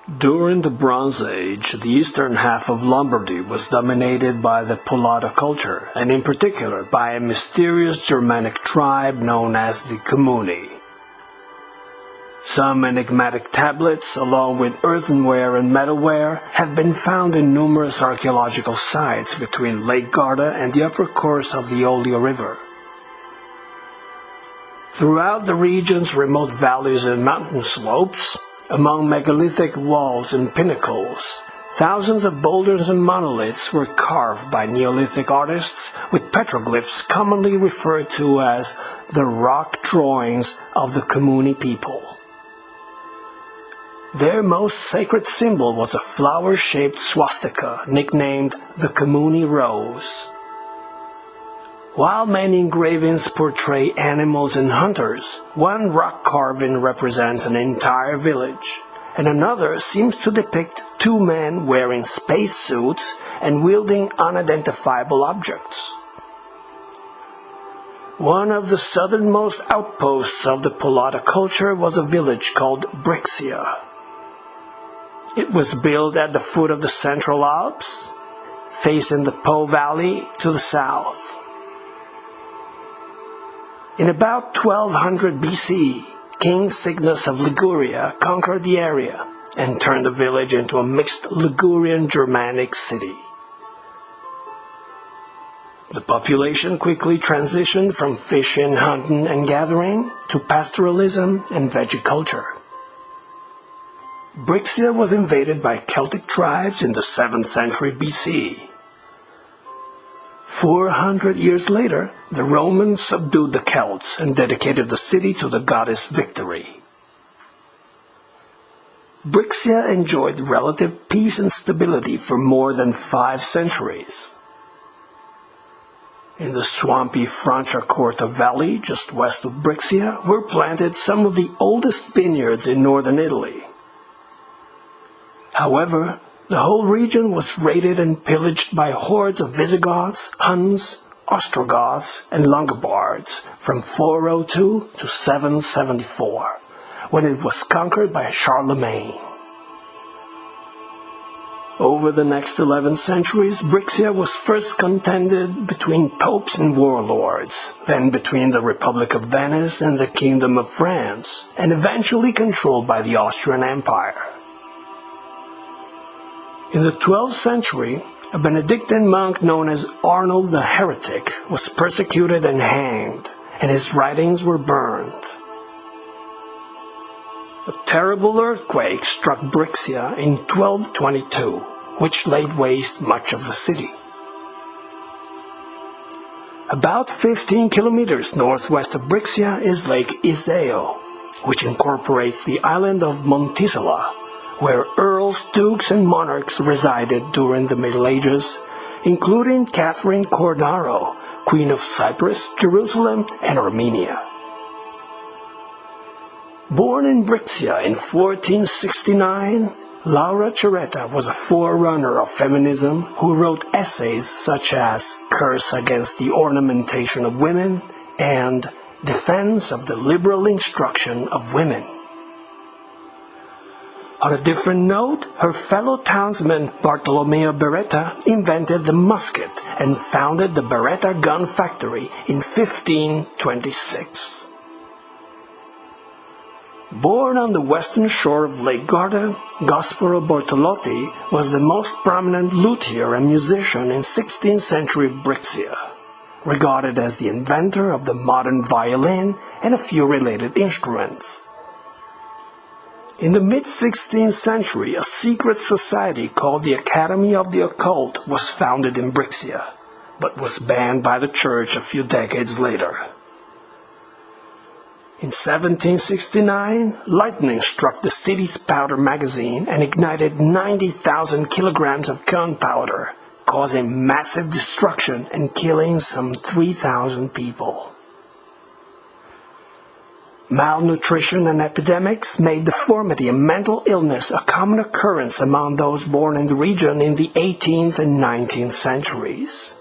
During the Bronze Age, the eastern half of Lombardy was dominated by the Polada culture, and in particular by a mysterious Germanic tribe known as the Camuni. Some enigmatic tablets, along with earthenware and metalware, have been found in numerous archaeological sites between Lake Garda and the upper course of the Olia River. Throughout the region's remote valleys and mountain slopes, among megalithic walls and pinnacles, thousands of boulders and monoliths were carved by Neolithic artists with petroglyphs commonly referred to as the rock drawings of the Camuni people. Their most sacred symbol was a flower-shaped swastika nicknamed the Camuni Rose. While many engravings portray animals and hunters, one rock carving represents an entire village, and another seems to depict two men wearing spacesuits and wielding unidentifiable objects. One of the southernmost outposts of the Polada culture was a village called Brixia. It was built at the foot of the Central Alps, facing the Po Valley to the south. In about 1200 BC, King Cygnus of Liguria conquered the area and turned the village into a mixed Ligurian Germanic city. The population quickly transitioned from fishing, hunting, and gathering to pastoralism and vegiculture. Brixia was invaded by Celtic tribes in the 7th century BC. 400 years later, the Romans subdued the Celts and dedicated the city to the goddess Victory. Brixia enjoyed relative peace and stability for more than 5 centuries. In the swampy Franciacorta Valley, just west of Brixia, were planted some of the oldest vineyards in northern Italy. However, the whole region was raided and pillaged by hordes of Visigoths, Huns, Ostrogoths, and Longobards from 402 to 774, when it was conquered by Charlemagne. Over the next 11 centuries, Brixia was first contended between popes and warlords, then between the Republic of Venice and the Kingdom of France, and eventually controlled by the Austrian Empire. In the 12th century, a Benedictine monk known as Arnold the Heretic was persecuted and hanged, and his writings were burned. A terrible earthquake struck Brixia in 1222, which laid waste much of the city. About 15 kilometers northwest of Brixia is Lake Iseo, which incorporates the island of Montisola, where earls, dukes, and monarchs resided during the Middle Ages, including Catherine Cornaro, Queen of Cyprus, Jerusalem, and Armenia. Born in Brixia in 1469, Laura Cereta was a forerunner of feminism who wrote essays such as Curse Against the Ornamentation of Women and Defense of the Liberal Instruction of Women. On a different note, her fellow townsman Bartolomeo Beretta invented the musket and founded the Beretta gun factory in 1526. Born on the western shore of Lake Garda, Gasparo Bortolotti was the most prominent luthier and musician in 16th century Brixia, regarded as the inventor of the modern violin and a few related instruments. In the mid-16th century, a secret society called the Academy of the Occult was founded in Brixia, but was banned by the church a few decades later. In 1769, lightning struck the city's powder magazine and ignited 90,000 kilograms of gunpowder, causing massive destruction and killing some 3,000 people. Malnutrition and epidemics made deformity and mental illness a common occurrence among those born in the region in the 18th and 19th centuries.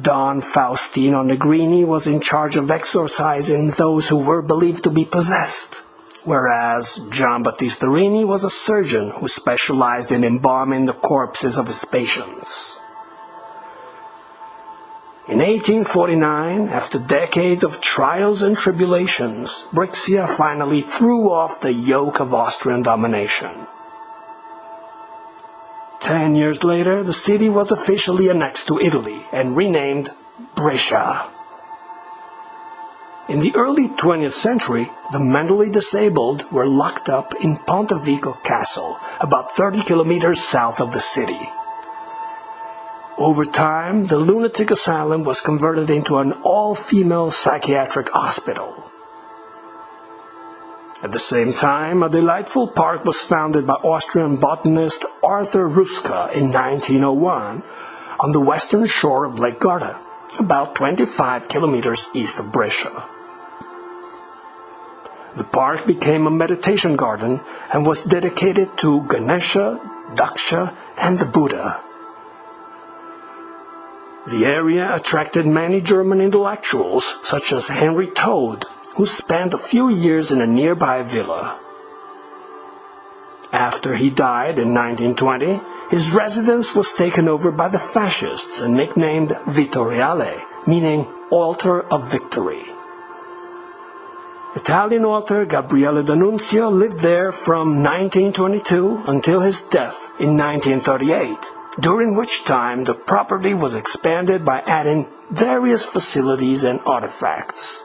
Don Faustino Negrini was in charge of exorcising those who were believed to be possessed, whereas John Battista Rini was a surgeon who specialized in embalming the corpses of his patients. In 1849, after decades of trials and tribulations, Brixia finally threw off the yoke of Austrian domination. 10 years later, the city was officially annexed to Italy and renamed Brescia. In the early 20th century, the mentally disabled were locked up in Pontevico Castle, about 30 kilometers south of the city. Over time, the lunatic asylum was converted into an all-female psychiatric hospital. At the same time, a delightful park was founded by Austrian botanist Arthur Ruska in 1901 on the western shore of Lake Garda, about 25 kilometers east of Brescia. The park became a meditation garden and was dedicated to Ganesha, Daksha, and the Buddha. The area attracted many German intellectuals, such as Henry Todt, who spent a few years in a nearby villa. After he died in 1920, his residence was taken over by the fascists and nicknamed Vittoriale, meaning Altar of Victory. Italian author Gabriele D'Annunzio lived there from 1922 until his death in 1938, during which time the property was expanded by adding various facilities and artifacts.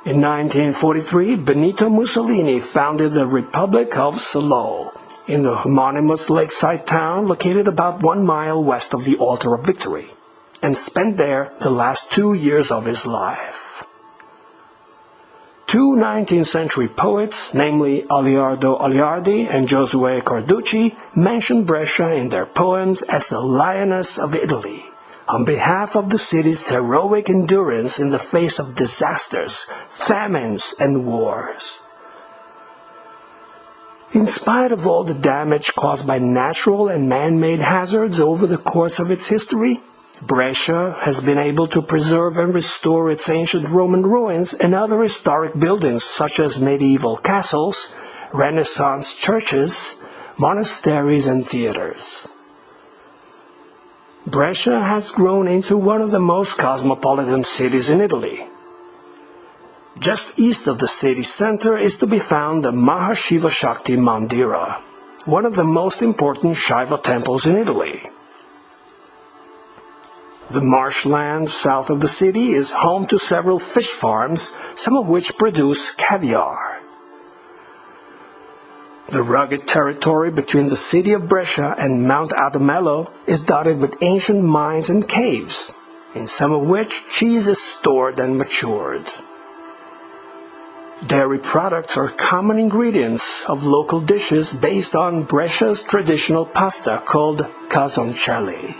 In 1943, Benito Mussolini founded the Republic of Salò, in the homonymous lakeside town located about 1 mile west of the Altar of Victory, and spent there the last 2 years of his life. Two 19th century poets, namely Aleardo Aleardi and Giosuè Carducci, mention Brescia in their poems as the Lioness of Italy, on behalf of the city's heroic endurance in the face of disasters, famines, and wars. In spite of all the damage caused by natural and man-made hazards over the course of its history, Brescia has been able to preserve and restore its ancient Roman ruins and other historic buildings such as medieval castles, Renaissance churches, monasteries, and theaters. Brescia has grown into one of the most cosmopolitan cities in Italy. Just east of the city center is to be found the Mahashiva Shakti Mandira, one of the most important Shiva temples in Italy. The marshland south of the city is home to several fish farms, some of which produce caviar. The rugged territory between the city of Brescia and Mount Adamello is dotted with ancient mines and caves, in some of which cheese is stored and matured. Dairy products are common ingredients of local dishes based on Brescia's traditional pasta called casoncelli.